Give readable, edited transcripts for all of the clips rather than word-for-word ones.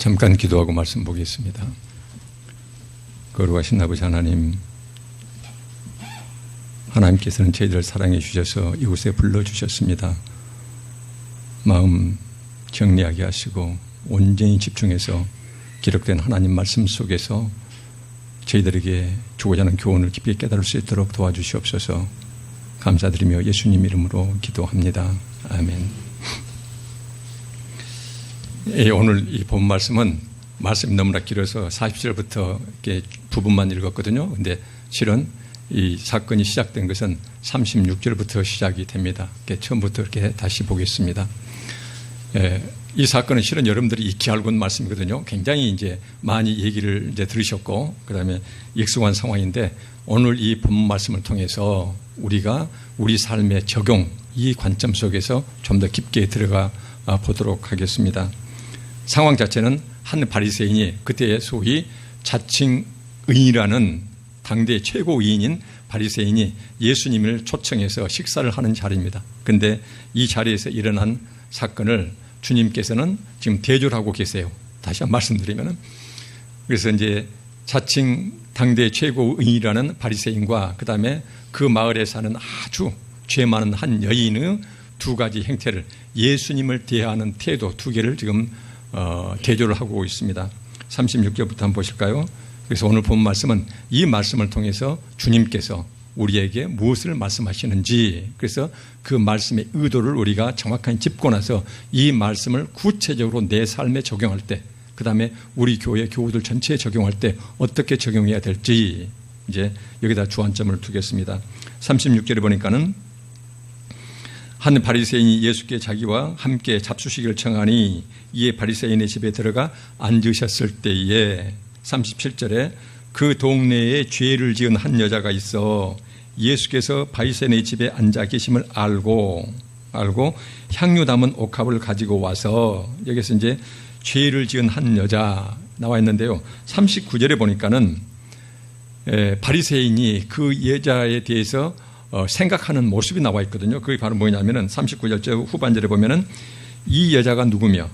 잠깐 기도하고 말씀 보겠습니다. 거룩하신 아버지 하나님, 하나님께서는 저희들을 사랑해 주셔서 이곳에 불러주셨습니다. 마음 정리하게 하시고 온전히 집중해서 기록된 하나님 말씀 속에서 저희들에게 주고자 하는 교훈을 깊이 깨달을 수 있도록 도와주시옵소서. 감사드리며 예수님 이름으로 기도합니다. 아멘. 오늘 이 본 말씀은 말씀이 너무나 길어서 40절부터 이렇게 부분만 읽었거든요. 근데 실은 이 사건이 시작된 것은 36절부터 시작이 됩니다. 처음부터 이렇게 다시 보겠습니다. 이 사건은 실은 여러분들이 익히 알고 있는 말씀이거든요. 굉장히 이제 많이 얘기를 이제 들으셨고, 그 다음에 익숙한 상황인데, 오늘 이 본문 말씀을 통해서 우리가 우리 삶의 적용, 이 관점 속에서 좀 더 깊게 들어가 보도록 하겠습니다. 상황 자체는 한 바리새인이 그때 소위 자칭 의인이라는 당대 최고 의인인 바리새인이 예수님을 초청해서 식사를 하는 자리입니다. 그런데 이 자리에서 일어난 사건을 주님께서는 지금 대조를 하고 계세요. 다시 한번 말씀드리면은, 그래서 이제 자칭 당대 최고 의인이라는 바리새인과 그 다음에 그 마을에 사는 아주 죄 많은 한 여인의 두 가지 행태를, 예수님을 대하는 태도 두 개를 지금 대조를 하고 있습니다. 36절부터 한번 보실까요? 그래서 오늘 본 말씀은 이 말씀을 통해서 주님께서 우리에게 무엇을 말씀하시는지, 그래서 그 말씀의 의도를 우리가 정확하게 짚고 나서 이 말씀을 구체적으로 내 삶에 적용할 때, 그 다음에 우리 교회 교우들 전체에 적용할 때 어떻게 적용해야 될지 이제 여기다 주안점을 두겠습니다. 36절에 보니까는 한 바리새인이 예수께 자기와 함께 잡수시기를 청하니 이에 바리새인의 집에 들어가 앉으셨을 때에 37절에 그 동네에 죄를 지은 한 여자가 있어 예수께서 바리새인의 집에 앉아 계심을 알고 향유 담은 옥합을 가지고 와서, 여기서 이제 죄를 지은 한 여자 나와 있는데요. 39절에 보니까는 바리새인이 그 여자에 대해서 생각하는 모습이 나와 있거든요. 그게 바로 뭐냐면은 39절 후반절에 보면은 이 여자가 누구며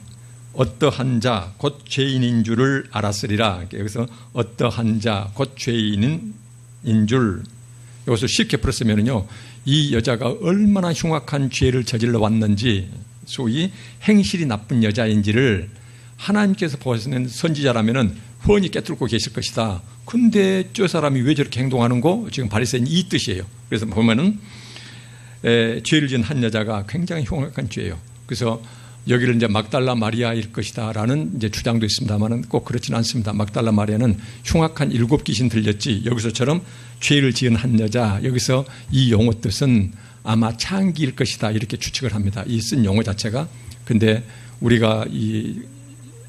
어떠한 자 곧 죄인인 줄을 알았으리라. 여기서 어떠한 자 곧 죄인인 줄, 여기서 쉽게 풀었으면은요, 이 여자가 얼마나 흉악한 죄를 저질러 왔는지, 소위 행실이 나쁜 여자인지를 하나님께서 보시는 선지자라면은 훤히 깨뚫고 계실 것이다. 근데 저 사람이 왜 저렇게 행동하는 거? 지금 바리새인이 이 뜻이에요. 그래서 보면은 죄를 지은 한 여자가 굉장히 흉악한 죄예요. 그래서 여기를 이제 막달라 마리아일 것이다라는 이제 주장도 있습니다만은 꼭 그렇지는 않습니다. 막달라 마리아는 흉악한 7 귀신 들렸지, 여기서처럼 죄를 지은 한 여자, 여기서 이 용어 뜻은 아마 창기일 것이다 이렇게 추측을 합니다. 이 쓴 용어 자체가. 근데 우리가 이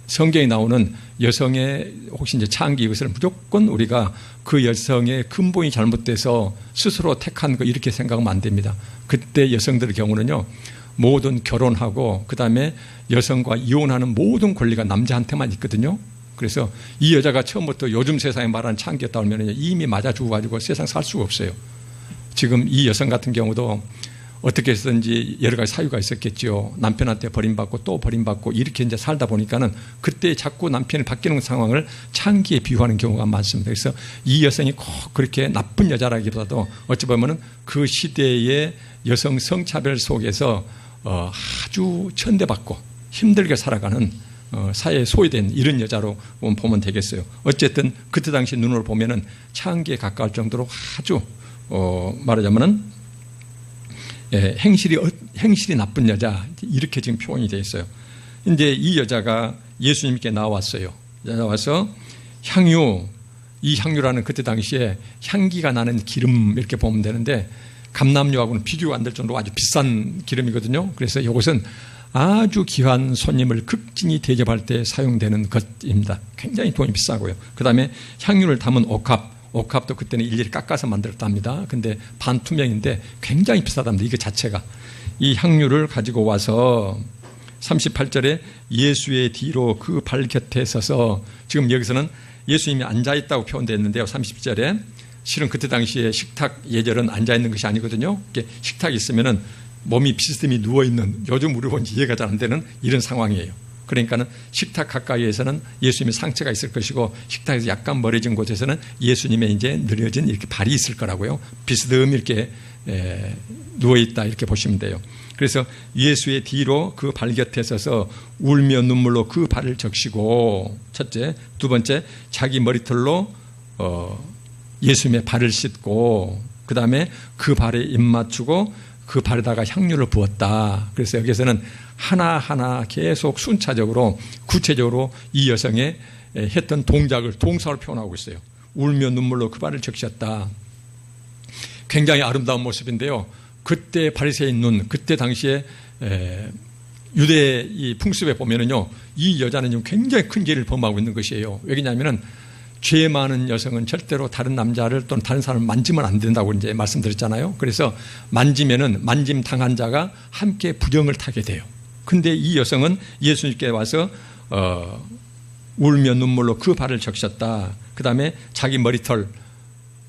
성경에 나오는 여성의 혹시 이제 창기, 이것을 무조건 우리가 그 여성의 근본이 잘못돼서 스스로 택한 거 이렇게 생각하면 안 됩니다. 그때 여성들의 경우는요, 모든 결혼하고 그 다음에 여성과 이혼하는 모든 권리가 남자한테만 있거든요. 그래서 이 여자가 처음부터 요즘 세상에 말하는 창기였다 하면 이미 맞아 죽어가지고 세상 살 수가 없어요. 지금 이 여성 같은 경우도 어떻게 해서든지 여러 가지 사유가 있었겠죠. 남편한테 버림받고 또 버림받고 이렇게 이제 살다 보니까는 그때 자꾸 남편을 바뀌는 상황을 창기에 비유하는 경우가 많습니다. 그래서 이 여성이 꼭 그렇게 나쁜 여자라기보다도 어찌 보면은 그 시대의 여성 성차별 속에서 아주 천대받고 힘들게 살아가는 사회에 소외된 이런 여자로 보면 되겠어요. 어쨌든 그때 당시 눈으로 보면은 창기에 가까울 정도로 아주 말하자면은 행실이 나쁜 여자, 이렇게 지금 표현이 되어 있어요. 이제 이 여자가 예수님께 나왔어요. 나와서 향유, 이 향유라는 그때 당시에 향기가 나는 기름 이렇게 보면 되는데 감람유하고는 비교가 안 될 정도로 아주 비싼 기름이거든요. 그래서 이것은 아주 귀한 손님을 극진히 대접할 때 사용되는 것입니다. 굉장히 돈이 비싸고요. 그 다음에 향유를 담은 옥합도 그때는 일일이 깎아서 만들었답니다. 근데 반투명인데 굉장히 비싸답니다. 이거 자체가. 이 향유를 가지고 와서 38절에 예수의 뒤로 그 발 곁에 서서, 지금 여기서는 예수님이 앉아있다고 표현되어 있는데요. 30절에 실은 그때 당시에 식탁 예절은 앉아있는 것이 아니거든요. 식탁이 있으면은 몸이 비스듬히 누워있는, 요즘 우리 본 이해가 잘 안 되는 이런 상황이에요. 그러니까는 식탁 가까이에서는 예수님의 상처가 있을 것이고 식탁에서 약간 멀어진 곳에서는 예수님의 이제 느려진 이렇게 발이 있을 거라고요. 비스듬히 이렇게 누워있다 이렇게 보시면 돼요. 그래서 예수의 뒤로 그 발 곁에 서서 울며 눈물로 그 발을 적시고 첫째, 두 번째 자기 머리털로 예수님의 발을 씻고 그 다음에 그 발에 입 맞추고 그 발에다가 향유를 부었다. 그래서 여기서는 하나하나 계속 순차적으로 구체적으로 이 여성의 했던 동작을 동사로 표현하고 있어요. 울며 눈물로 그 발을 적셨다. 굉장히 아름다운 모습인데요. 그때 바리새인 눈, 그때 당시에 유대 이 풍습에 보면은요, 이 여자는 굉장히 큰 죄를 범하고 있는 것이에요. 왜냐하면은 죄 많은 여성은 절대로 다른 남자를 또는 다른 사람을 만지면 안 된다고 이제 말씀드렸잖아요. 그래서 만지면은 만짐 당한 자가 함께 부정을 타게 돼요. 근데 이 여성은 예수님께 와서 울며 눈물로 그 발을 적셨다. 그 다음에 자기 머리털,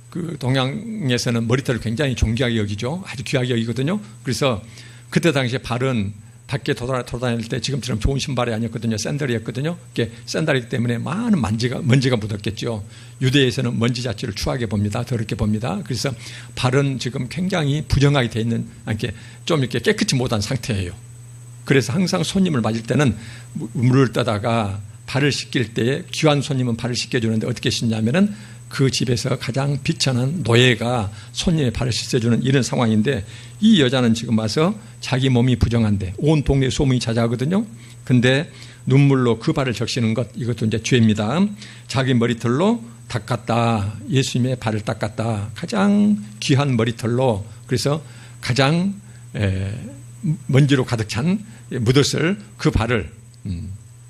그 동양에서는 머리털을 굉장히 존귀하게 여기죠. 아주 귀하게 여기거든요. 그래서 그때 당시에 발은 밖에 돌아다닐 때 지금처럼 좋은 신발이 아니었거든요. 샌들이었거든요. 샌들이기 때문에 많은 먼지가 묻었겠죠. 유대에서는 먼지 자체를 추하게 봅니다. 더럽게 봅니다. 그래서 발은 지금 굉장히 부정하게 돼 있는, 좀 이렇게 깨끗이 못한 상태예요. 그래서 항상 손님을 맞을 때는 물을 떠다가 발을 씻길 때에 귀한 손님은 발을 씻겨주는데 어떻게 씻냐면은 그 집에서 가장 비천한 노예가 손님의 발을 씻어주는 이런 상황인데 이 여자는 지금 와서 자기 몸이 부정한데 온 동네에 소문이 자자하거든요. 근데 눈물로 그 발을 적시는 것, 이것도 이제 죄입니다. 자기 머리털로 닦았다. 예수님의 발을 닦았다. 가장 귀한 머리털로, 그래서 가장 먼지로 가득 찬 묻었을 그 발을,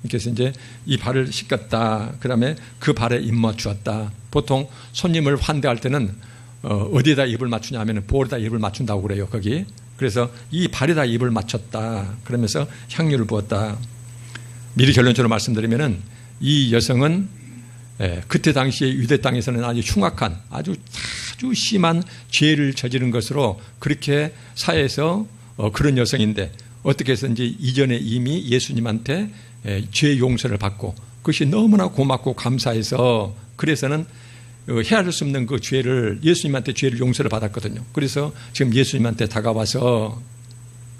그래서 이제 이 발을 씻겼다. 그 다음에 그 발에 입 맞추었다. 보통 손님을 환대할 때는 어디에다 입을 맞추냐 하면 볼에다 입을 맞춘다고 그래요, 거기. 그래서 이 발에다 입을 맞췄다. 그러면서 향유를 부었다. 미리 결론적으로 말씀드리면은 이 여성은 그때 당시에 유대 땅에서는 아주 흉악한, 아주 심한 죄를 저지른 것으로 그렇게 사회에서 그런 여성인데 어떻게 해서인지 이전에 이미 예수님한테 죄 용서를 받고 그것이 너무나 고맙고 감사해서 그래서는 헤아릴 수 없는 그 죄를 예수님한테 죄를 용서를 받았거든요. 그래서 지금 예수님한테 다가와서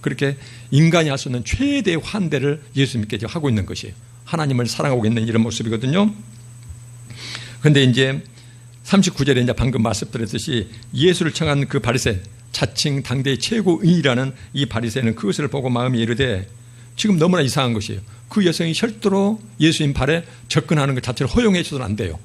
그렇게 인간이 할 수 없는 최대의 환대를 예수님께 하고 있는 것이에요. 하나님을 사랑하고 있는 이런 모습이거든요. 그런데 이제 39절에 이제 방금 말씀드렸듯이 예수를 청한 그 바리새인, 자칭 당대의 최고인이라는 이 바리새인은 그것을 보고 마음이 이르되 지금 너무나 이상한 것이에요. 그 여성이 절대로 예수님 발에 접근하는 것 자체를 허용해 줘서는 안 돼요.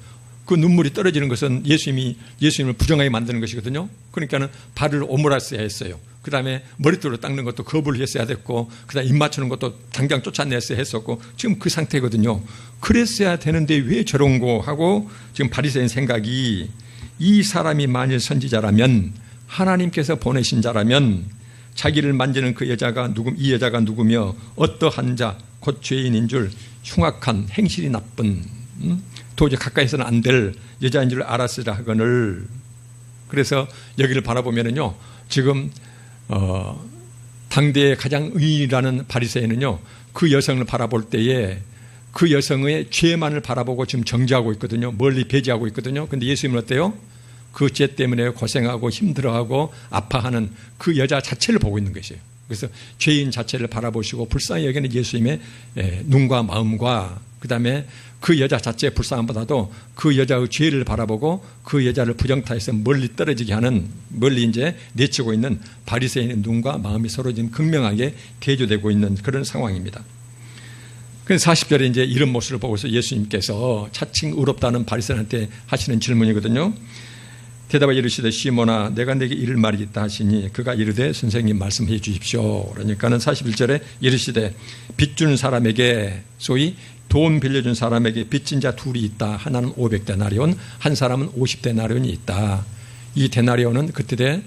그 눈물이 떨어지는 것은 예수님을 부정하게 만드는 것이거든요. 그러니까는 발을 오므랐어야 했어요. 그 다음에 머리털로 닦는 것도 거부를 했어야 됐고, 그 다음에 입 맞추는 것도 당장 쫓아냈어야 했었고, 지금 그 상태거든요. 그랬어야 되는데 왜 저런 거 하고 지금 바리새인 생각이, 이 사람이 만일 선지자라면, 하나님께서 보내신 자라면 자기를 만지는 그 여자가 이 여자가 누구며 어떠한 자, 곧 죄인인 줄, 흉악한 행실이 나쁜, 도저히 가까이서는 안 될 여자인 줄 알았으라 하거늘. 그래서 여기를 바라보면은요, 지금 당대의 가장 의인이라는 바리새인은요, 그 여성을 바라볼 때에 그 여성의 죄만을 바라보고 지금 정죄하고 있거든요. 멀리 배제하고 있거든요. 근데 예수님은 어때요? 그 죄 때문에 고생하고 힘들어하고 아파하는 그 여자 자체를 보고 있는 것이에요. 그래서 죄인 자체를 바라보시고 불쌍히 여기는 예수님의 눈과 마음과 그 다음에 그 여자 자체의 불쌍함보다도 그 여자의 죄를 바라보고 그 여자를 부정타에서 멀리 떨어지게 하는, 멀리 이제 내치고 있는 바리새인의 눈과 마음이 서로 지금 극명하게 대조되고 있는 그런 상황입니다. 그래서 40절에 이제 이런 모습을 보고서 예수님께서 차칭 의롭다는 바리새인한테 하시는 질문이거든요. 대답하여 이르시되 시몬아 내가 내게 이를 말이 있다 하시니 그가 이르되 선생님 말씀해 주십시오. 그러니까는 41절에 이르시되 빚 준 사람에게, 소위 돈 빌려준 사람에게 빚진 자 둘이 있다. 하나는 500데나리온, 한 사람은 50데나리온이 있다. 이 데나리온은 그때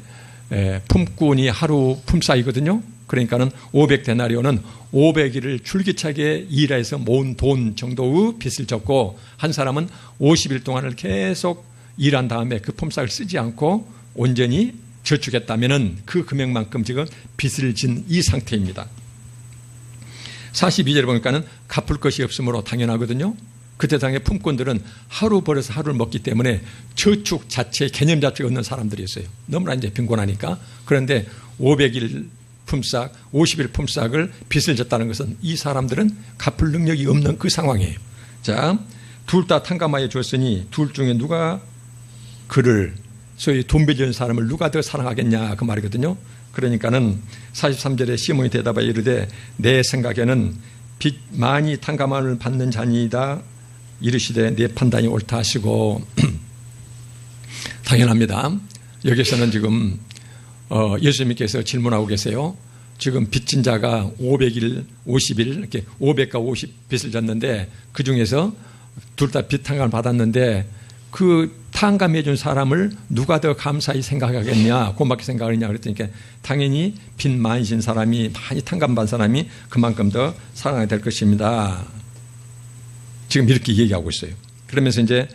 품꾼이 하루 품삯이거든요. 그러니까는 500데나리온은 500일을 줄기차게 일해서 모은 돈 정도의 빚을 졌고, 한 사람은 50일 동안을 계속 일한 다음에 그 품삯을 쓰지 않고 온전히 저축했다면은 그 금액만큼 지금 빚을 진 이 상태입니다. 42절에 보니까는 갚을 것이 없으므로 당연하거든요. 그때 당의 품꾼들은 하루 벌어서 하루를 먹기 때문에 저축 자체 개념 자체가 없는 사람들이었어요. 너무나 이제 빈곤하니까. 그런데 500일 품삯, 50일 품삯을 빚을 졌다는 것은 이 사람들은 갚을 능력이 없는 그 상황이에요. 자, 둘 다 탕감하여 줬으니 둘 중에 누가 그를 소위 돈 빌려준 사람을 누가 더 사랑하겠냐 그 말이거든요. 그러니까는 43절에 시몬이 대답하여 이르되 내 생각에는 빚 많이 탕감을 받는 자니이다 이르시되 내 판단이 옳다 하시고 당연합니다. 여기서는 지금 예수님께서 질문하고 계세요. 지금 빚진 자가 500일, 50일 이렇게 500과 50 빚을 졌는데 그 중에서 둘 다 빚 탕감을 받았는데 그 탕감해 준 사람을 누가 더 감사히 생각하겠냐, 고맙게 생각하느냐 그랬더니 당연히 빚 많이 진 사람이, 많이 탕감받은 사람이 그만큼 더 사랑이 될 것입니다. 지금 이렇게 얘기하고 있어요. 그러면서 이제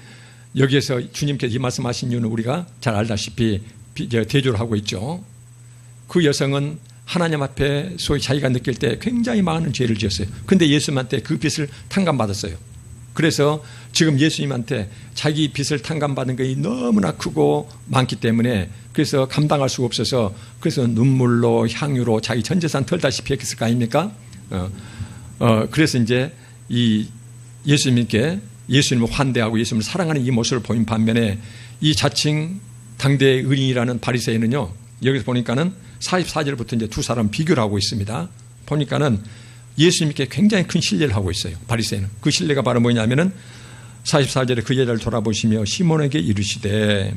여기에서 주님께서 이 말씀하신 이유는 우리가 잘 알다시피 대조를 하고 있죠. 그 여성은 하나님 앞에 소위 자기가 느낄 때 굉장히 많은 죄를 지었어요. 그런데 예수님한테 그 빚을 탕감받았어요. 그래서 지금 예수님한테 자기 빚을 탕감받은 것이 너무나 크고 많기 때문에 그래서 감당할 수가 없어서 그래서 눈물로 향유로 자기 전 재산 털다시피 했을 거 아닙니까? 그래서 이제 이 예수님을 환대하고 예수님을 사랑하는 이 모습을 보인 반면에 이 자칭 당대의 의인이라는 바리새인은요, 여기서 보니까는 44절부터 이제 두 사람 비교를 하고 있습니다. 보니까는 예수님께 굉장히 큰 신뢰를 하고 있어요. 바리새인은. 그 신뢰가 바로 뭐냐면은 44절에 그 여자를 돌아보시며 시몬에게 이르시되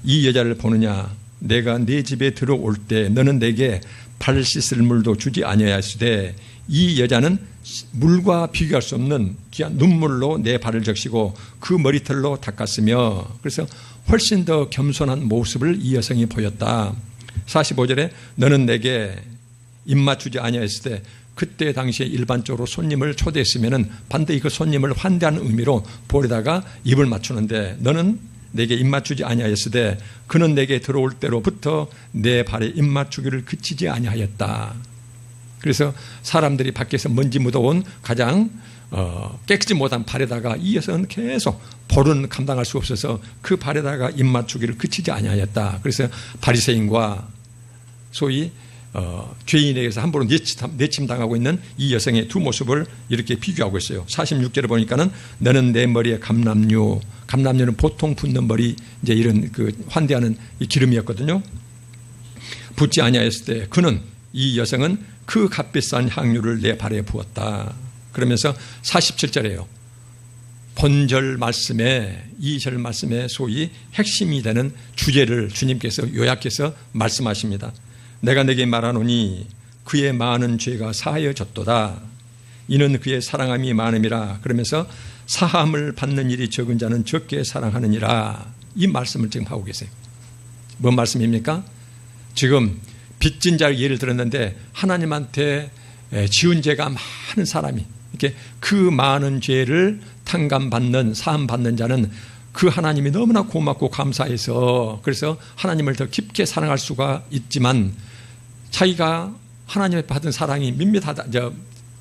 이 여자를 보느냐, 내가 네 집에 들어올 때 너는 내게 발 씻을 물도 주지 아니하였으되 이 여자는 물과 비교할 수 없는 귀한 눈물로 내 발을 적시고 그 머리털로 닦았으며, 그래서 훨씬 더 겸손한 모습을 이 여성이 보였다. 45절에 너는 내게 입맛 주지 아니하였을 때, 그때 당시에 일반적으로 손님을 초대했으면은 반드시 그 손님을 환대하는 의미로 볼에다가 입을 맞추는데 너는 내게 입맛 주지 아니하였을 때 그는 내게 들어올 때로부터 내 발에 입맛 주기를 그치지 아니하였다. 그래서 사람들이 밖에서 먼지 묻어온 가장 깨끗이 못한 발에다가 이 여성은 계속 볼은 감당할 수 없어서 그 발에다가 입맛 주기를 그치지 아니하였다. 그래서 바리새인과 소위 죄인에게서 함부로 내침당하고 있는 이 여성의 두 모습을 이렇게 비교하고 있어요. 46절에 보니까는 너는 내 머리에 감람류는 보통 붓는 머리, 이제 이런 그 환대하는 이 기름이었거든요. 붓지 아니하였을 때 그는, 이 여성은 그 값비싼 향유를 내 발에 부었다. 그러면서 47절에요. 본절 말씀에, 이 절 말씀에 소위 핵심이 되는 주제를 주님께서 요약해서 말씀하십니다. 내가 내게 말하노니 그의 많은 죄가 사하여졌도다. 이는 그의 사랑함이 많음이라. 그러면서 사함을 받는 일이 적은 자는 적게 사랑하느니라. 이 말씀을 지금 하고 계세요. 뭔 말씀입니까? 지금 빚진 자를 예를 들었는데 하나님한테 지은 죄가 많은 사람이 이렇게 그 많은 죄를 탕감받는, 사함받는 자는 그 하나님이 너무나 고맙고 감사해서 그래서 하나님을 더 깊게 사랑할 수가 있지만 자기가 하나님의 받은 사랑이 밋밋하다,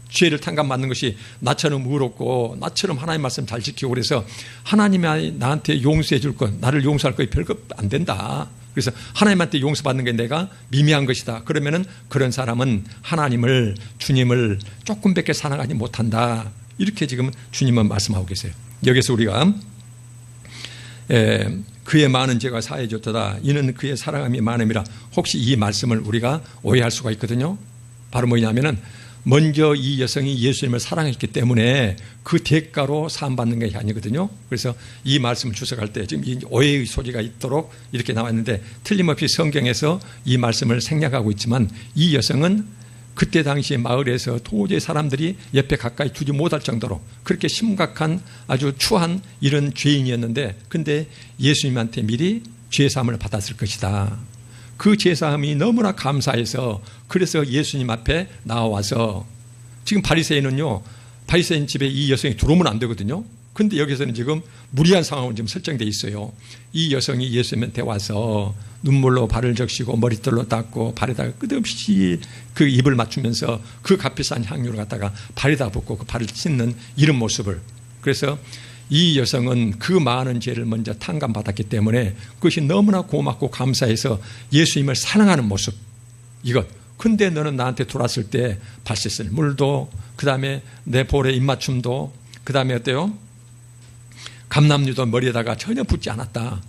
죄를 탕감받는 것이 나처럼 의롭고 나처럼 하나님 말씀 잘 지키고 그래서 하나님이 나한테 용서해 줄 것, 나를 용서할 것이 별거 안 된다. 그래서 하나님한테 용서받는 게 내가 미미한 것이다. 그러면은 그런 사람은 하나님을, 주님을 조금밖에 사랑하지 못한다. 이렇게 지금 주님은 말씀하고 계세요. 여기서 우리가 그의 많은 죄가 사해졌도다. 이는 그의 사랑함이 많음이라. 혹시 이 말씀을 우리가 오해할 수가 있거든요. 바로 뭐냐면은 먼저 이 여성이 예수님을 사랑했기 때문에 그 대가로 사함받는 것이 아니거든요. 그래서 이 말씀을 주석할 때 지금 이 오해의 소지가 있도록 이렇게 나와 있는데 틀림없이 성경에서 이 말씀을 생략하고 있지만 이 여성은 그때 당시 마을에서 도저히 사람들이 옆에 가까이 두지 못할 정도로 그렇게 심각한 아주 추한 이런 죄인이었는데 근데 예수님한테 미리 죄사함을 받았을 것이다. 그 죄사함이 너무나 감사해서 그래서 예수님 앞에 나와서 지금 바리새인은요, 바리새인 집에 이 여성이 들어오면 안 되거든요. 근데 여기서는 지금 무리한 상황으로 지금 설정되어 있어요. 이 여성이 예수님한테 와서 눈물로 발을 적시고 머리털로 닦고 발에다가 끝없이 그 입을 맞추면서 그 값비싼 향유를 갖다가 발에다 붓고 그 발을 씻는 이런 모습을, 그래서 이 여성은 그 많은 죄를 먼저 탕감받았기 때문에 그것이 너무나 고맙고 감사해서 예수님을 사랑하는 모습, 이것. 근데 너는 나한테 들어왔을 때 발 씻을 물도, 그 다음에 내 볼에 입맞춤도, 그 다음에 어때요? 감람유도 머리에다가 전혀 붓지 않았다.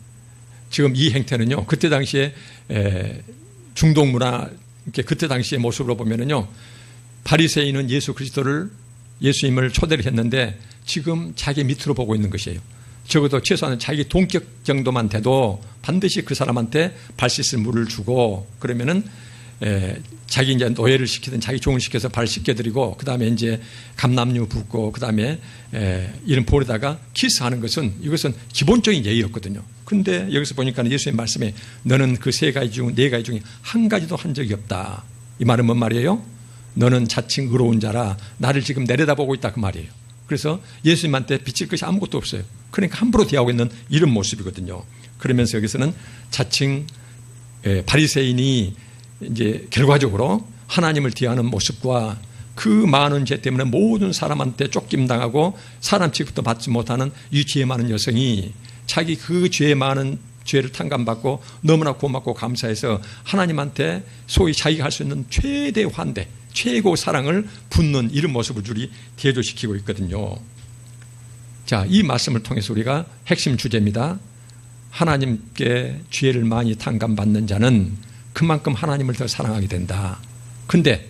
지금 이 행태는요, 그때 당시에 중동 문화, 그때 당시의 모습으로 보면은요, 바리새인은 예수님을 초대를 했는데 지금 자기 밑으로 보고 있는 것이에요. 적어도 최소한 자기 동격 정도만 돼도 반드시 그 사람한테 발 씻을 물을 주고, 그러면은 자기 이제 노예를 시키든 자기 종을 시켜서 발 씻겨드리고, 그 다음에 이제 감람유 붓고, 그 다음에 이런 볼에다가 키스하는 것은, 이것은 기본적인 예의였거든요. 근데 여기서 보니까 예수님 말씀에 너는 그 네 가지 중에 한 가지도 한 적이 없다. 이 말은 뭔 말이에요? 너는 자칭 의로운 자라 나를 지금 내려다보고 있다, 그 말이에요. 그래서 예수님한테 비칠 것이 아무것도 없어요. 그러니까 함부로 대하고 있는 이런 모습이거든요. 그러면서 여기서는 자칭 바리새인이 이제 결과적으로 하나님을 대하는 모습과 그 많은 죄 때문에 모든 사람한테 쫓김당하고 사람 취급도 받지 못하는 이 죄 많은 여성이 자기 그 죄 많은 죄를 탕감받고 너무나 고맙고 감사해서 하나님한테 소위 자기가 할 수 있는 최대 환대, 최고 사랑을 붓는 이런 모습을 줄이 대조시키고 있거든요. 자, 이 말씀을 통해서 우리가 핵심 주제입니다. 하나님께 죄를 많이 탕감받는 자는 그만큼 하나님을 더 사랑하게 된다. 근데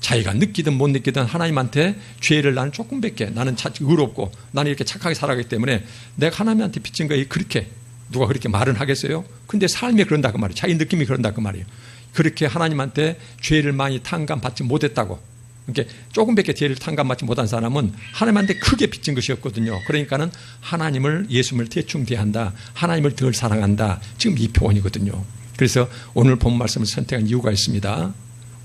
자기가 느끼든 못 느끼든 하나님한테 죄를 나는 조금밖에, 나는 의롭고 나는 이렇게 착하게 살아가기 때문에 내가 하나님한테 빚진 거에 그렇게 누가 그렇게 말은 하겠어요? 근데 삶이 그런다 그 말이에요. 자기 느낌이 그런다 그 말이에요. 그렇게 하나님한테 죄를 많이 탕감받지 못했다고, 그러니까 조금밖에 죄를 탕감받지 못한 사람은 하나님한테 크게 빚진 것이었거든요. 그러니까는 하나님을, 예수님을 대충 대한다, 하나님을 덜 사랑한다, 지금 이 표현이거든요. 그래서 오늘 본 말씀을 선택한 이유가 있습니다.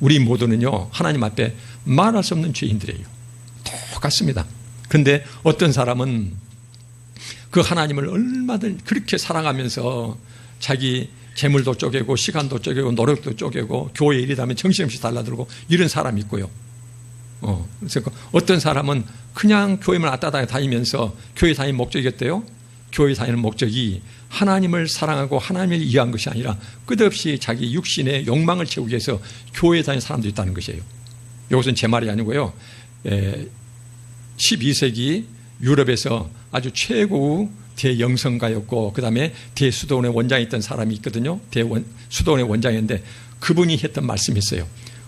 우리 모두는요, 하나님 앞에 말할 수 없는 죄인들이에요. 똑같습니다. 그런데 어떤 사람은 그 하나님을 얼마든 그렇게 사랑하면서 자기 재물도 쪼개고 시간도 쪼개고 노력도 쪼개고 교회 일이 다면 정신없이 달라들고 이런 사람이 있고요. 그래서 어떤 사람은 그냥 교회만 왔다 다니면서 교회 다니는 목적이 어때요? 교회 다니는 목적이 하나님을 사랑하고 하나님을 이해한 것이 아니라 끝없이 자기 육신의 욕망을 채우기 위해서 교회 다니는 사람도 있다는 것이에요. 이것은 제 말이 아니고요. 12세기 유럽에서 아주 최고 대영성가였고, 그 다음에 대수도원의 원장이 있던 사람이 있거든요. 수도원의 원장이었는데 그분이 했던 말씀이 있어요.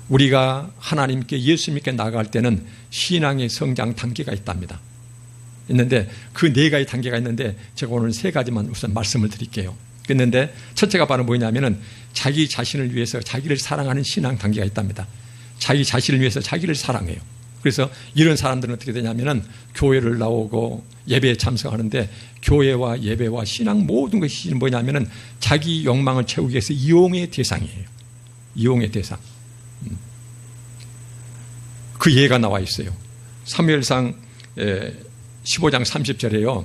우리가 하나님께, 예수님께 나아갈 때는 신앙의 성장 단계가 있답니다. 있는데 그 네 가지 단계가 있는데 제가 오늘 세 가지만 우선 말씀을 드릴게요. 그런데 첫째가 바로 뭐냐면은 자기 자신을 위해서 자기를 사랑하는 신앙 단계가 있답니다. 자기 자신을 위해서 자기를 사랑해요. 그래서 이런 사람들은 어떻게 되냐면은 교회를 나오고 예배에 참석하는데 교회와 예배와 신앙 모든 것이 뭐냐면은 자기 욕망을 채우기 위해서 이용의 대상이에요. 이용의 대상. 그 예가 나와 있어요. 사무엘상 15장 30절에요.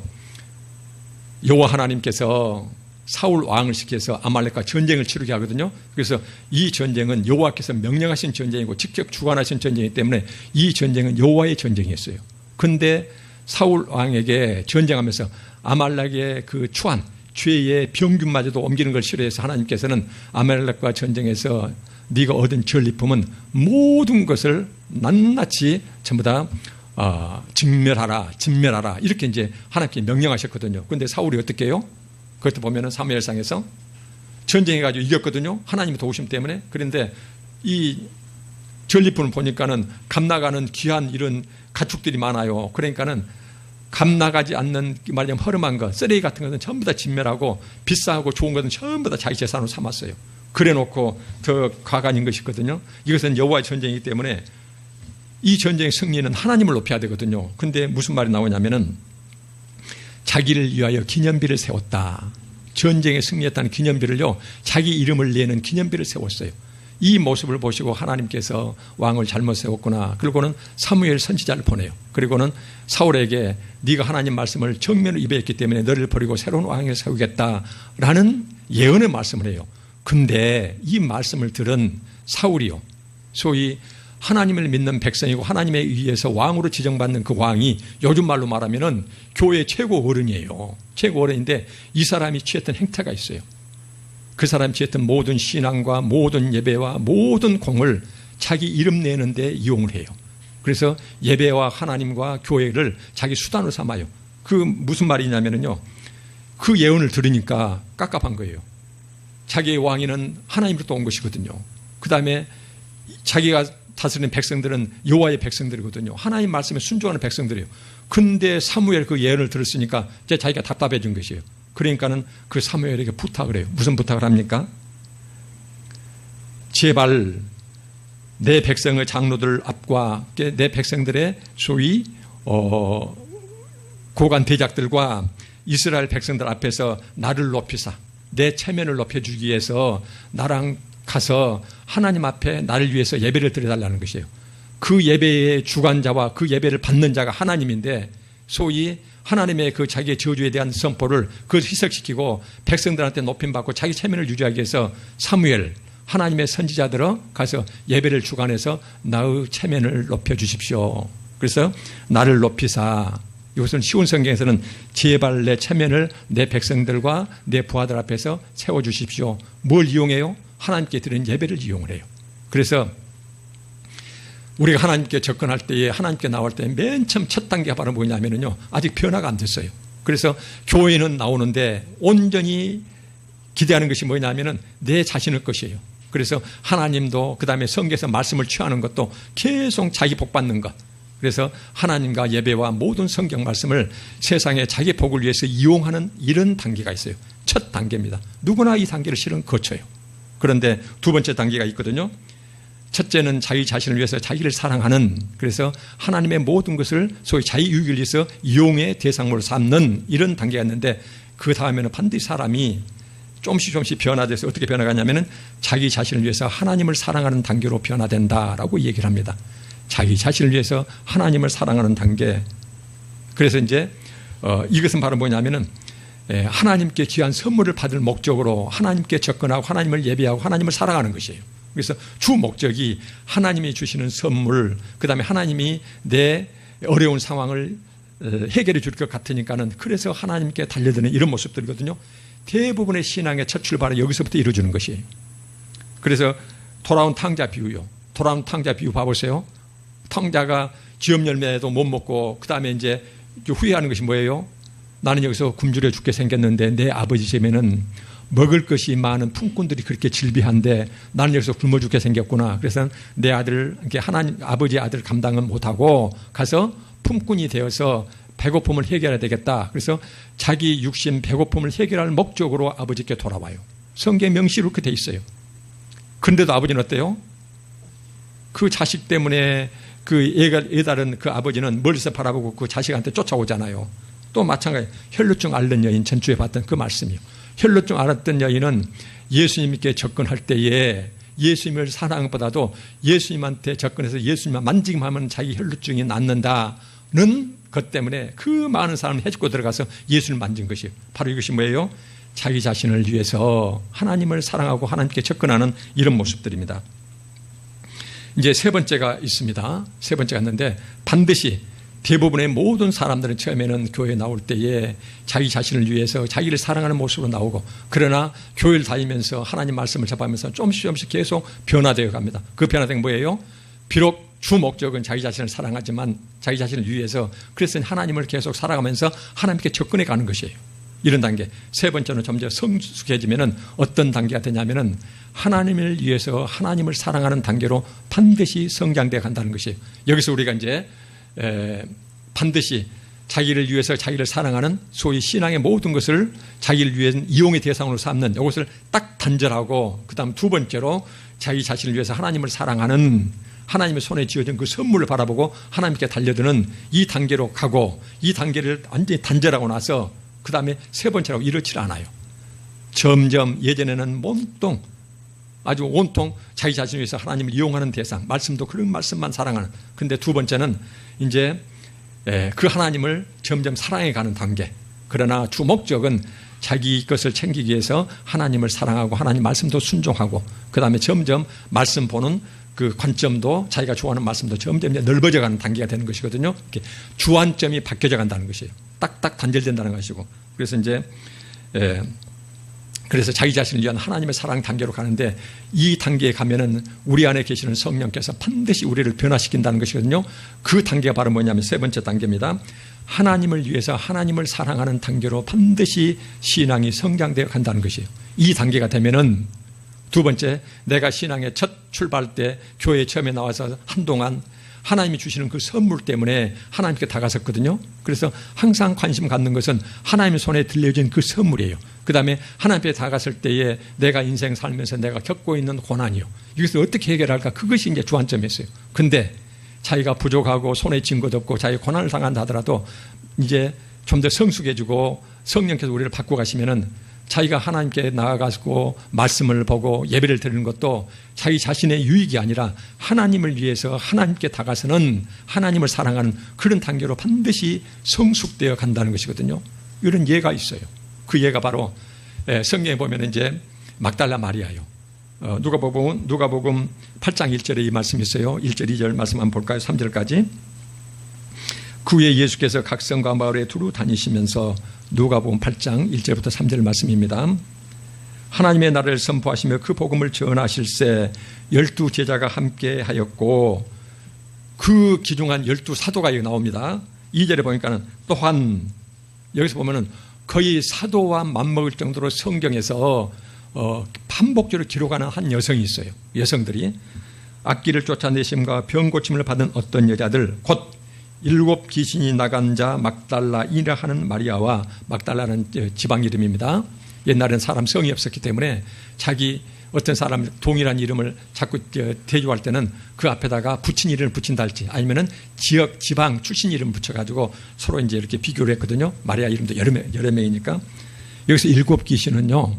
여호와 하나님께서 사울 왕을 시켜서 아말렉과 전쟁을 치르게 하거든요. 그래서 이 전쟁은 여호와께서 명령하신 전쟁이고 직접 주관하신 전쟁이기 때문에 이 전쟁은 여호와의 전쟁이었어요. 그런데 사울 왕에게 전쟁하면서 아말렉의 그 추한 죄의 병균마저도 옮기는 걸 싫어해서 하나님께서는 아말렉과 전쟁에서 네가 얻은 전리품은 모든 것을 낱낱이 전부 다 진멸하라 이렇게 이제 하나님께 명령하셨거든요. 그런데 사울이 어떻게 해요? 그것도 보면은 사무엘상에서 전쟁해가지고 이겼거든요. 하나님의 도우심 때문에. 그런데 이 전리품을 보니까는 값나가는 귀한 이런 가축들이 많아요. 그러니까는 값나가지 않는 말하자면 허름한 것, 쓰레기 같은 것은 전부 다 진멸하고 비싸고 좋은 것은 전부 다 자기 재산으로 삼았어요. 그래놓고 더 과간인 것이거든요. 이것은 여호와의 전쟁이기 때문에 이 전쟁의 승리는 하나님을 높여야 되거든요. 근데 무슨 말이 나오냐면은 자기를 위하여 기념비를 세웠다. 전쟁에 승리했다는 기념비를요, 자기 이름을 내는 기념비를 세웠어요. 이 모습을 보시고 하나님께서 왕을 잘못 세웠구나. 그리고는 사무엘 선지자를 보내요. 그리고는 사울에게 네가 하나님 말씀을 정면으로 입에했기 때문에 너를 버리고 새로운 왕을 세우겠다라는 예언의 말씀을 해요. 근데 이 말씀을 들은 사울이요, 소위 하나님을 믿는 백성이고 하나님에 의해서 왕으로 지정받는 그 왕이 요즘 말로 말하면은 교회 최고 어른이에요. 최고 어른인데 이 사람이 취했던 행태가 있어요. 그 사람이 취했던 모든 신앙과 모든 예배와 모든 공을 자기 이름 내는데 이용을 해요. 그래서 예배와 하나님과 교회를 자기 수단으로 삼아요. 그 무슨 말이냐면요, 그 예언을 들으니까 깝깝한 거예요. 자기의 왕위는 하나님으로부터 온 것이거든요. 그 다음에 자기가 다스리는 백성들은 여호와의 백성들이거든요. 하나님 말씀에 순종하는 백성들이에요. 근데 사무엘 그 예언을 들었으니까 이제 자기가 답답해진 것이에요. 그러니까는 그 사무엘에게 부탁을 해요. 무슨 부탁을 합니까? 제발 내 백성의 장로들 앞과 내 백성들의 소위 고관 대작들과 이스라엘 백성들 앞에서 나를 높이사 내 체면을 높여주기 위해서 나랑 가서 하나님 앞에 나를 위해서 예배를 드려달라는 것이에요. 그 예배의 주관자와 그 예배를 받는 자가 하나님인데 소위 하나님의 그 자기의 저주에 대한 선포를 그걸 희석시키고 백성들한테 높임받고 자기 체면을 유지하기 위해서 사무엘 하나님의 선지자들어 가서 예배를 주관해서 나의 체면을 높여주십시오. 그래서 나를 높이사, 이것은 쉬운 성경에서는 제발 내 체면을 내 백성들과 내 부하들 앞에서 세워주십시오. 뭘 이용해요? 하나님께 드리는 예배를 이용을 해요. 그래서 우리가 하나님께 접근할 때에 하나님께 나올 때 맨 처음 첫 단계가 바로 뭐냐면요, 아직 변화가 안 됐어요. 그래서 교회는 나오는데 온전히 기대하는 것이 뭐냐면은 내 자신의 것이에요. 그래서 하나님도 그 다음에 성경에서 말씀을 취하는 것도 계속 자기 복 받는 것. 그래서 하나님과 예배와 모든 성경 말씀을 세상에 자기 복을 위해서 이용하는 이런 단계가 있어요. 첫 단계입니다. 누구나 이 단계를 실은 거쳐요. 그런데 두 번째 단계가 있거든요. 첫째는 자기 자신을 위해서 자기를 사랑하는, 그래서 하나님의 모든 것을 소위 자기 유익을 위해서 이용의 대상으로 삼는 이런 단계가 있는데, 그 다음에는 반드시 사람이 조금씩 변화돼서 어떻게 변화가냐면은 자기 자신을 위해서 하나님을 사랑하는 단계로 변화된다라고 얘기를 합니다. 자기 자신을 위해서 하나님을 사랑하는 단계. 그래서 이제 이것은 바로 뭐냐면은 하나님께 귀한 선물을 받을 목적으로 하나님께 접근하고 하나님을 예배하고 하나님을 사랑하는 것이에요. 그래서 주 목적이 하나님이 주시는 선물, 그 다음에 하나님이 내 어려운 상황을 해결해 줄 것 같으니까는 그래서 하나님께 달려드는 이런 모습들이거든요. 대부분의 신앙의 첫 출발은 여기서부터 이루어지는 것이에요. 그래서 돌아온 탕자 비유요. 돌아온 탕자 비유 봐보세요. 탕자가 쥐업 열매도 못 먹고 그 다음에 이제 후회하는 것이 뭐예요? 나는 여기서 굶주려 죽게 생겼는데 내 아버지 집에는 먹을 것이 많은 품꾼들이 그렇게 질비한데 나는 여기서 굶어 죽게 생겼구나. 그래서 내 아들, 하나님 아버지의 아들 감당은 못하고 가서 품꾼이 되어서 배고픔을 해결해야 되겠다. 그래서 자기 육신 배고픔을 해결할 목적으로 아버지께 돌아와요. 성경 명시로 그렇게 돼 있어요. 그런데도 아버지는 어때요? 그 자식 때문에 그 애달은 그 아버지는 멀리서 바라보고 그 자식한테 쫓아오잖아요. 또 마찬가지 혈루증 앓는 여인 전주에 봤던 그 말씀이요. 혈루증 앓았던 여인은 예수님께 접근할 때에 예수님을 사랑보다도 예수님한테 접근해서 예수님만 만지기만 하면 자기 혈루증이 낫는다는 것 때문에 그 많은 사람을 해집고 들어가서 예수를 만진 것이에요. 바로 이것이 뭐예요? 자기 자신을 위해서 하나님을 사랑하고 하나님께 접근하는 이런 모습들입니다. 이제 세 번째가 있습니다. 세 번째가 있는데 반드시 대부분의 모든 사람들은 처음에는 교회에 나올 때에 자기 자신을 위해서 자기를 사랑하는 모습으로 나오고, 그러나 교회를 다니면서 하나님 말씀을 접하면서 조금씩 계속 변화되어 갑니다. 그 변화된 게 뭐예요? 비록 주 목적은 자기 자신을 사랑하지만 자기 자신을 위해서, 그래서 하나님을 계속 살아가면서 하나님께 접근해 가는 것이에요. 이런 단계. 세 번째는 점점 성숙해지면은 어떤 단계가 되냐면은 하나님을 위해서 하나님을 사랑하는 단계로 반드시 성장되어 간다는 것이에요. 여기서 우리가 이제 반드시 자기를 위해서 자기를 사랑하는 소위 신앙의 모든 것을 자기를 위한 이용의 대상으로 삼는 이것을 딱 단절하고, 그 다음 두 번째로 자기 자신을 위해서 하나님을 사랑하는, 하나님의 손에 쥐어진 그 선물을 바라보고 하나님께 달려드는 이 단계로 가고, 이 단계를 완전히 단절하고 나서 그 다음에 세 번째라고 이렇지 않아요. 점점 예전에는 몸뚱 아주 온통 자기 자신을 위해서 하나님을 이용하는 대상, 말씀도 그런 말씀만 사랑하는. 근데 두 번째는 이제 그 하나님을 점점 사랑해가는 단계. 그러나 주 목적은 자기 것을 챙기기 위해서 하나님을 사랑하고 하나님 말씀도 순종하고, 그 다음에 점점 말씀 보는 그 관점도 자기가 좋아하는 말씀도 점점 넓어져가는 단계가 되는 것이거든요. 이렇게 주안점이 바뀌어져 간다는 것이에요. 딱딱 단절된다는 것이고. 그래서 이제 그래서 자기 자신을 위한 하나님의 사랑 단계로 가는데, 이 단계에 가면은 우리 안에 계시는 성령께서 반드시 우리를 변화시킨다는 것이거든요. 그 단계가 바로 뭐냐면 세 번째 단계입니다. 하나님을 위해서 하나님을 사랑하는 단계로 반드시 신앙이 성장되어 간다는 것이에요. 이 단계가 되면은 두 번째, 내가 신앙의 첫 출발 때 교회에 처음에 나와서 한동안 하나님이 주시는 그 선물 때문에 하나님께 다가섰거든요. 그래서 항상 관심 갖는 것은 하나님의 손에 들려진 그 선물이에요. 그 다음에 하나님께 다가갔을 때에 내가 인생 살면서 내가 겪고 있는 고난이요, 이것을 어떻게 해결할까, 그것이 이제 주안점이었어요. 근데 자기가 부족하고 손에 쥔 것 없고 자기 고난을 당한다 하더라도 이제 좀 더 성숙해지고 성령께서 우리를 바꾸어 가시면은 자기가 하나님께 나아가고 말씀을 보고 예배를 드리는 것도 자기 자신의 유익이 아니라 하나님을 위해서 하나님께 다가서는, 하나님을 사랑하는 그런 단계로 반드시 성숙되어 간다는 것이거든요. 이런 예가 있어요. 그 예가 바로 성경에 보면 이제 막달라 마리아요. 누가복음 8장 1절에 이 말씀이 있어요. 1절 2절 말씀 한번 볼까요? 3절까지. 그 후에 예수께서 각 성과 마을에 두루 다니시면서, 누가복음 8장 1절부터 3절 말씀입니다. 하나님의 나라를 선포하시며 그 복음을 전하실새 12 제자가 함께 하였고, 그 기중한 12 사도가 여기 나옵니다. 2절에 보니까는 또한, 여기서 보면은 거의 사도와 맞먹을 정도로 성경에서 반복적으로 기록하는 한 여성이 있어요. 여성들이 악기를 쫓아내심과 병 고침을 받은 어떤 여자들, 곧 7 귀신이 나간 자 막달라이라 하는 마리아와, 막달라는 지방 이름입니다. 옛날에는 사람 성이 없었기 때문에 자기 어떤 사람 동일한 이름을 자꾸 대조할 때는 그 앞에다가 붙인 이름을 붙인다 할지, 아니면은 지역 지방 출신 이름 붙여가지고 서로 이제 이렇게 비교를 했거든요. 마리아 이름도 여러 명이니까. 여기서 7 귀신은요,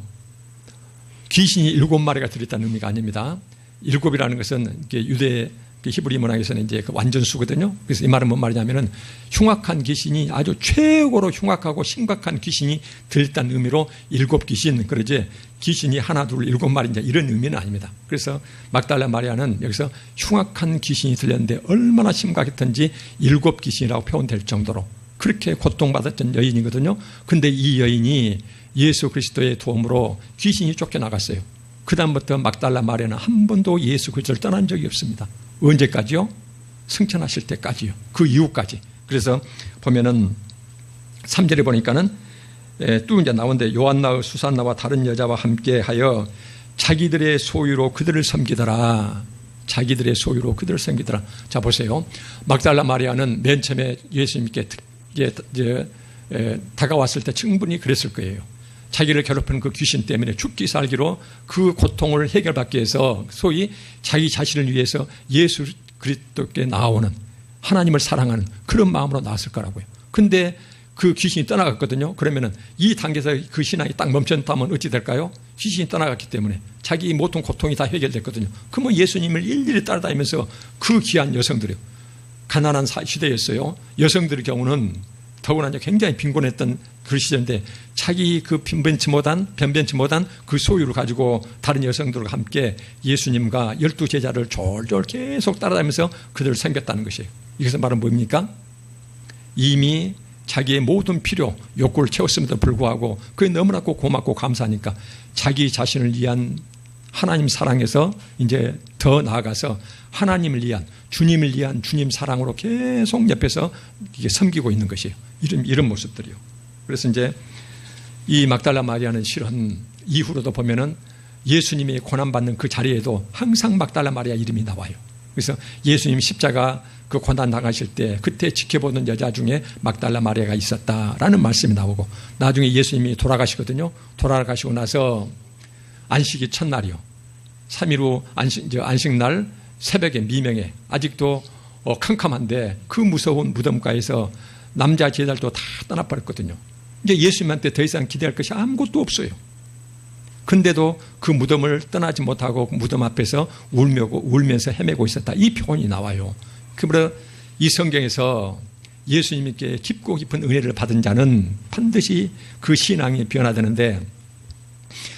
귀신이 7마리가 들어있다는 의미가 아닙니다. 7이라는 것은 유대 히브리 문학에서는 이제 그 완전수거든요. 그래서 이 말은 뭔 말이냐면은 흉악한 귀신이, 아주 최고로 흉악하고 심각한 귀신이 들었다는 의미로 7 귀신, 그러지 귀신이 하나 둘 7마리 이제 이런 의미는 아닙니다. 그래서 막달라 마리아는 여기서 흉악한 귀신이 들렸는데 얼마나 심각했던지 7 귀신이라고 표현될 정도로 그렇게 고통받았던 여인이거든요. 근데 이 여인이 예수 그리스도의 도움으로 귀신이 쫓겨나갔어요. 그 다음부터 막달라 마리아는 한 번도 예수 그리스도를 떠난 적이 없습니다. 언제까지요? 승천하실 때까지요. 그 이후까지. 그래서 보면은 3절에 보니까는 또 이제 나오는데, 요한나와 수산나와 다른 여자와 함께 하여 자기들의 소유로 그들을 섬기더라. 자기들의 소유로 그들을 섬기더라. 자, 보세요. 막달라 마리아는 맨 처음에 예수님께 다가왔을 때 충분히 그랬을 거예요. 자기를 괴롭히는 그 귀신 때문에 죽기 살기로 그 고통을 해결받기 위해서 소위 자기 자신을 위해서 예수 그리스도께 나오는, 하나님을 사랑하는 그런 마음으로 나왔을 거라고요. 근데 그 귀신이 떠나갔거든요. 그러면은 이 단계에서 그 신앙이 딱 멈췄다면 어찌 될까요? 귀신이 떠나갔기 때문에 자기 모든 고통이 다 해결됐거든요. 그러면 예수님을 일일이 따라다니면서 그 귀한 여성들이요, 가난한 시대였어요. 여성들의 경우는 더구나 굉장히 빈곤했던 그 시대인데 자기 그 변변치 못한 그 소유를 가지고 다른 여성들과 함께 예수님과 12 제자를 졸졸 계속 따라다니면서 그들을 섬겼다는 것이에요. 이것은 말은 뭡니까? 이미 자기의 모든 필요, 욕구를 채웠음에도 불구하고 그게 너무나 고맙고 감사하니까 자기 자신을 위한 하나님 사랑에서 이제 더 나아가서 하나님을 위한, 주님을 위한 주님 사랑으로 계속 옆에서 이게 섬기고 있는 것이에요. 이런 모습들이요. 그래서 이제 이 막달라 마리아는 실은 이후로도 보면은 예수님이 고난받는 그 자리에도 항상 막달라 마리아 이름이 나와요. 그래서 예수님 십자가 그 고난 당하실 때 그때 지켜보는 여자 중에 막달라 마리아가 있었다라는 말씀이 나오고, 나중에 예수님이 돌아가시거든요. 돌아가시고 나서 안식이 첫날이요, 3일 후 안식날 새벽에 미명에 아직도 캄캄한데 그 무서운 무덤가에서 남자 제자들도 다 떠나버렸거든요. 이제 예수님한테 더 이상 기대할 것이 아무것도 없어요. 근데도 그 무덤을 떠나지 못하고 무덤 앞에서 울면서 헤매고 있었다. 이 표현이 나와요. 그러므로 이 성경에서 예수님께 깊고 깊은 은혜를 받은 자는 반드시 그 신앙이 변화되는데,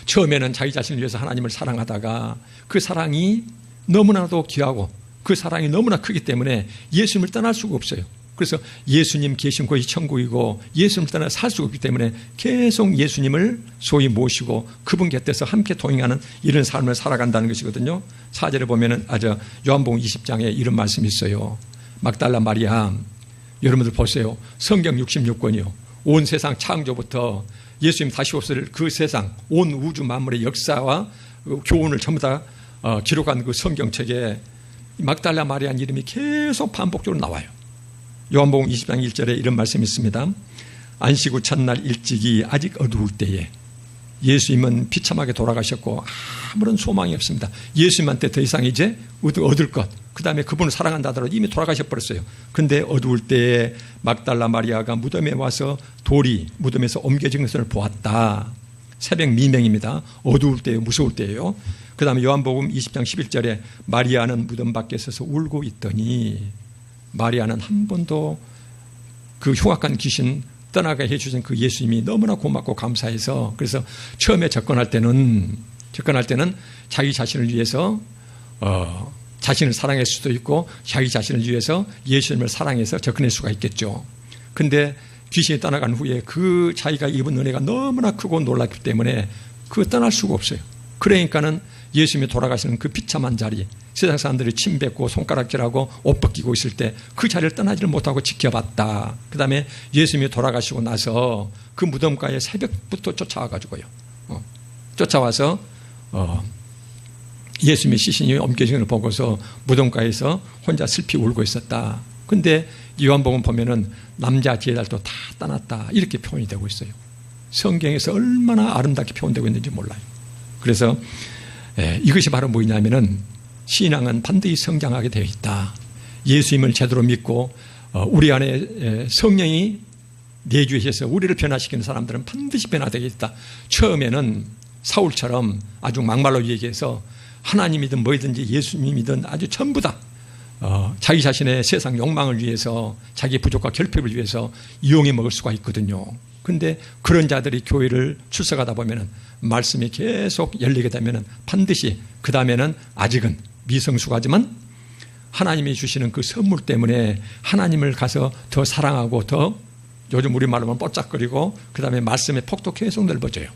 처음에는 자기 자신을 위해서 하나님을 사랑하다가 그 사랑이 너무나도 귀하고 그 사랑이 너무나 크기 때문에 예수님을 떠날 수가 없어요. 그래서 예수님 계신 곳이 천국이고 예수님을 떠나 살 수가 없기 때문에 계속 예수님을 소위 모시고 그분 곁에서 함께 동행하는 이런 삶을 살아간다는 것이거든요. 4절에 보면은 요한복음 20장에 이런 말씀이 있어요. 막달라 마리아, 여러분들 보세요. 성경 66권이요. 온 세상 창조부터 예수님 다시 오실 그 세상, 온 우주 만물의 역사와 교훈을 전부 다 기록한 그 성경책에 막달라 마리아의 이름이 계속 반복적으로 나와요. 요한복음 20장 1절에 이런 말씀이 있습니다. 안식 후 첫날 일찍이 아직 어두울 때에 예수님은 비참하게 돌아가셨고 아무런 소망이 없습니다. 예수님한테 더 이상 이제 얻을 것, 그 다음에 그분을 사랑한다 하더라도 이미 돌아가셔버렸어요. 그런데 어두울 때에 막달라 마리아가 무덤에 와서 돌이 무덤에서 옮겨진 것을 보았다. 새벽 미명입니다. 어두울 때예요. 무서울 때예요. 그 다음에 요한복음 20장 11절에 마리아는 무덤 밖에 서서 울고 있더니, 마리아는 한 번도 그 흉악한 귀신 떠나게 해주신 그 예수님이 너무나 고맙고 감사해서, 그래서 처음에 접근할 때는 자기 자신을 위해서 자신을 사랑할 수도 있고 자기 자신을 위해서 예수님을 사랑해서 접근할 수가 있겠죠. 근데 귀신이 떠나간 후에 그 자기가 입은 은혜가 너무나 크고 놀랍기 때문에 그 떠날 수가 없어요. 그러니까는 예수님이 돌아가시는 그 비참한 자리, 세상 사람들이 침 뱉고 손가락질하고 옷 벗기고 있을 때 그 자리를 떠나지를 못하고 지켜봤다. 그 다음에 예수님이 돌아가시고 나서 그 무덤가에 새벽부터 쫓아와가지고요. 쫓아와서 예수님의 시신이 옮겨진 걸 보고서 무덤가에서 혼자 슬피 울고 있었다. 근데 요한복음 보면은 남자 제자들도 다 떠났다. 이렇게 표현이 되고 있어요. 성경에서 얼마나 아름답게 표현되고 있는지 몰라요. 그래서 이것이 바로 뭐냐면은 신앙은 반드시 성장하게 되어 있다. 예수님을 제대로 믿고 우리 안에 성령이 내주셔서 우리를 변화시키는 사람들은 반드시 변화되겠다. 처음에는 사울처럼 아주 막말로 얘기해서 하나님이든 뭐든지 예수님이든 아주 전부 다 자기 자신의 세상 욕망을 위해서, 자기 부족과 결핍을 위해서 이용해 먹을 수가 있거든요. 그런데 그런 자들이 교회를 출석하다 보면은 말씀이 계속 열리게 되면은 반드시 그 다음에는 아직은 미성숙하지만 하나님이 주시는 그 선물 때문에 하나님을 가서 더 사랑하고 더, 요즘 우리말로 하면 뽀짝거리고, 그 다음에 말씀의 폭도 계속 넓어져요.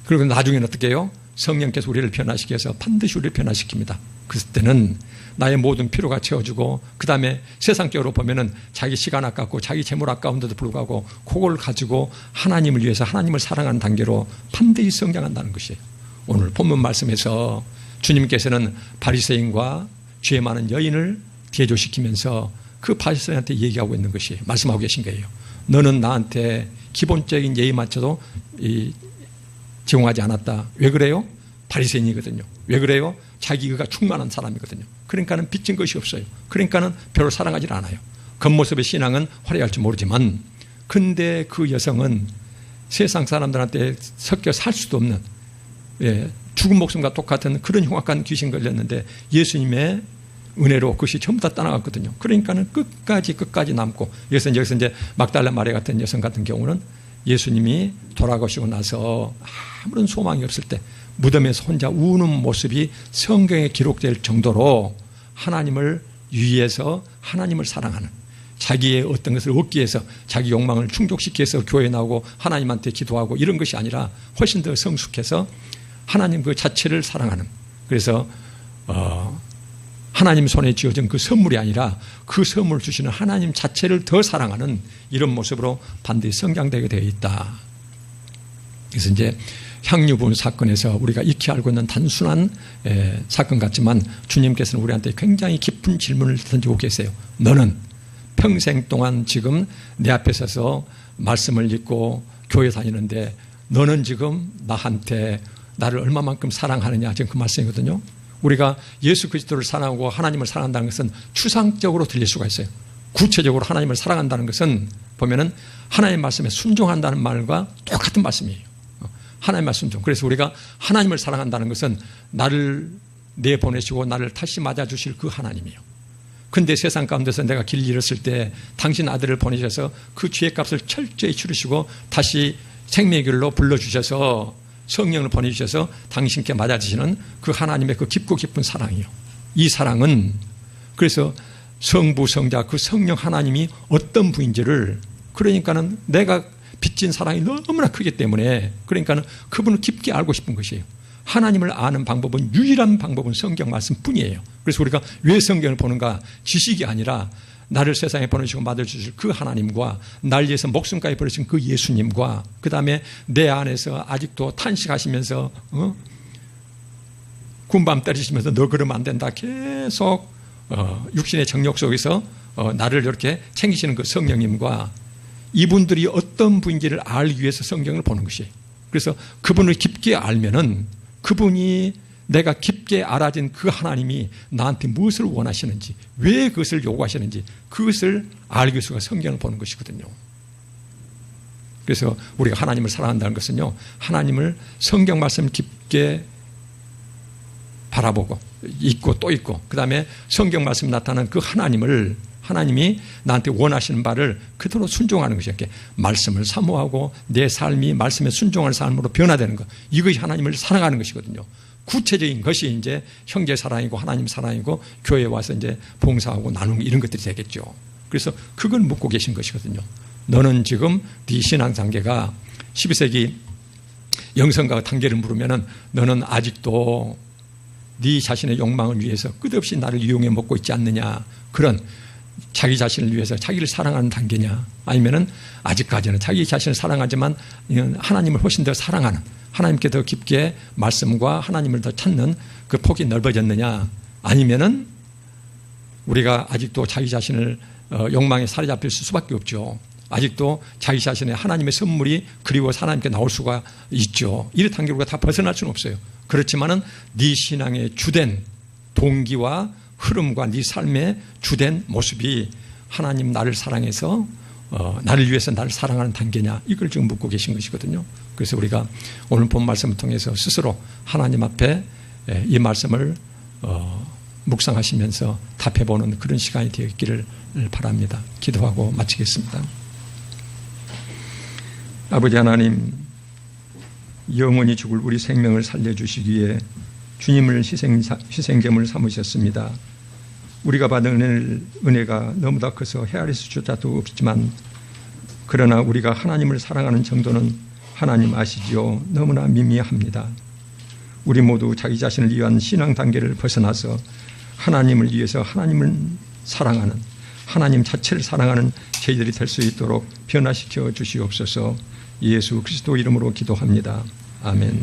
그리고 나중에는 어떻게 해요? 성령께서 우리를 변화시켜서 반드시 우리를 변화시킵니다. 그때는 나의 모든 필요가 채워지고, 그 다음에 세상적으로 보면은 자기 시간 아깝고 자기 재물 아까운데도 불구하고 그걸 가지고 하나님을 위해서 하나님을 사랑하는 단계로 반드시 성장한다는 것이에요. 오늘 본문 말씀에서 주님께서는 바리새인과 죄 많은 여인을 대조시키면서 그 바리새인한테 얘기하고 있는 것이, 말씀하고 계신 거예요. 너는 나한테 기본적인 예의마저도 제공하지 않았다. 왜 그래요? 바리새인이거든요. 왜 그래요? 자기 의가 충만한 사람이거든요. 그러니까는 빚진 것이 없어요. 그러니까는 별로 사랑하지 않아요. 겉모습의 신앙은 화려할지 모르지만, 근데 그 여성은 세상 사람들한테 섞여 살 수도 없는, 죽은 목숨과 똑같은 그런 흉악한 귀신 걸렸는데 예수님의 은혜로 그것이 전부 다 떠나갔거든요. 그러니까는 끝까지 남고, 여기서 이제 막달라 마리아 같은 여성 같은 경우는 예수님이 돌아가시고 나서 아무런 소망이 없을 때 무덤에서 혼자 우는 모습이 성경에 기록될 정도로 하나님을 위해서 하나님을 사랑하는, 자기의 어떤 것을 얻기 위해서 자기 욕망을 충족시키기 위해서 교회에 나오고 하나님한테 기도하고 이런 것이 아니라 훨씬 더 성숙해서 하나님 그 자체를 사랑하는, 그래서 하나님 손에 쥐어진 그 선물이 아니라 그 선물을 주시는 하나님 자체를 더 사랑하는 이런 모습으로 반드시 성장되게 되어 있다. 그래서 이제 향유분 사건에서 우리가 익히 알고 있는 단순한 사건 같지만 주님께서는 우리한테 굉장히 깊은 질문을 던지고 계세요. 너는 평생 동안 지금 내 앞에 서서 말씀을 읽고 교회 다니는데 너는 지금 나한테 나를 얼마만큼 사랑하느냐, 지금 그 말씀이거든요. 우리가 예수 그리스도를 사랑하고 하나님을 사랑한다는 것은 추상적으로 들릴 수가 있어요. 구체적으로 하나님을 사랑한다는 것은 보면은 하나님의 말씀에 순종한다는 말과 똑같은 말씀이에요. 하나님만 순종. 그래서 우리가 하나님을 사랑한다는 것은 나를 내보내시고 나를 다시 맞아주실 그 하나님이에요. 근데 세상 가운데서 내가 길 잃었을 때 당신 아들을 보내셔서 그 죄의 값을 철저히 치르시고 다시 생명의 길로 불러주셔서 성령을 보내주셔서 당신께 맞아주시는 그 하나님의 그 깊고 깊은 사랑이에요. 이 사랑은 그래서 성부, 성자, 그 성령 하나님이 어떤 분인지를, 그러니까는 내가 빚진 사랑이 너무나 크기 때문에, 그러니까는 그분을 깊게 알고 싶은 것이에요. 하나님을 아는 방법은, 유일한 방법은 성경 말씀뿐이에요. 그래서 우리가 왜 성경을 보는가? 지식이 아니라 나를 세상에 보내시고 맞아주실 그 하나님과 날 위해서 목숨까지 버리신 그 예수님과, 그 다음에 내 안에서 아직도 탄식하시면서 군밤 때리시면서 너 그러면 안 된다 계속 육신의 정욕 속에서 나를 이렇게 챙기시는 그 성령님과, 이분들이 어떤 분인지를 알기 위해서 성경을 보는 것이에요. 그래서 그분을 깊게 알면은 그분이, 내가 깊게 알아진 그 하나님이 나한테 무엇을 원하시는지, 왜 그것을 요구하시는지, 그것을 알기 위해서 성경을 보는 것이거든요. 그래서 우리가 하나님을 사랑한다는 것은요, 하나님을 성경 말씀 깊게 바라보고 읽고 또 읽고, 그 다음에 성경 말씀 나타나는 그 하나님이 나한테 원하시는 바를 그대로 순종하는 것이에요. 말씀을 사모하고 내 삶이 말씀에 순종하는 삶으로 변화되는 것, 이것이 하나님을 사랑하는 것이거든요. 구체적인 것이 이제 형제 사랑이고 하나님 사랑이고 교회에 와서 이제 봉사하고 나누는 이런 것들이 되겠죠. 그래서 그걸 묻고 계신 것이거든요. 너는 지금 네 신앙 단계가 12세기 영성가 단계를 물으면은 너는 아직도 네 자신의 욕망을 위해서 끝없이 나를 이용해 먹고 있지 않느냐, 그런 자기 자신을 위해서 자기를 사랑하는 단계냐, 아니면은 아직까지는 자기 자신을 사랑하지만 하나님을 훨씬 더 사랑하는, 하나님께 더 깊게 말씀과 하나님을 더 찾는 그 폭이 넓어졌느냐, 아니면은 우리가 아직도 자기 자신을 욕망에 사로잡힐 수밖에 없죠. 아직도 자기 자신의 하나님의 선물이 그리워서 하나님께 나올 수가 있죠. 이 단계로 우리가 다 벗어날 수는 없어요. 그렇지만은 네 신앙의 주된 동기와 흐름과 네 삶의 주된 모습이 하나님 나를 사랑해서 나를 위해서 나를 사랑하는 단계냐, 이걸 지금 묻고 계신 것이거든요. 그래서 우리가 오늘 본 말씀을 통해서 스스로 하나님 앞에 이 말씀을 묵상하시면서 답해보는 그런 시간이 되었기를 바랍니다. 기도하고 마치겠습니다. 아버지 하나님, 영원히 죽을 우리 생명을 살려주시기 위해 주님을 희생제물 삼으셨습니다. 우리가 받은 은혜가 너무나 커서 헤아릴 수조차도 없지만, 그러나 우리가 하나님을 사랑하는 정도는 하나님 아시지요. 너무나 미미합니다. 우리 모두 자기 자신을 위한 신앙 단계를 벗어나서 하나님을 위해서 하나님을 사랑하는, 하나님 자체를 사랑하는 저희들이 될 수 있도록 변화시켜 주시옵소서. 예수 그리스도 이름으로 기도합니다. 아멘.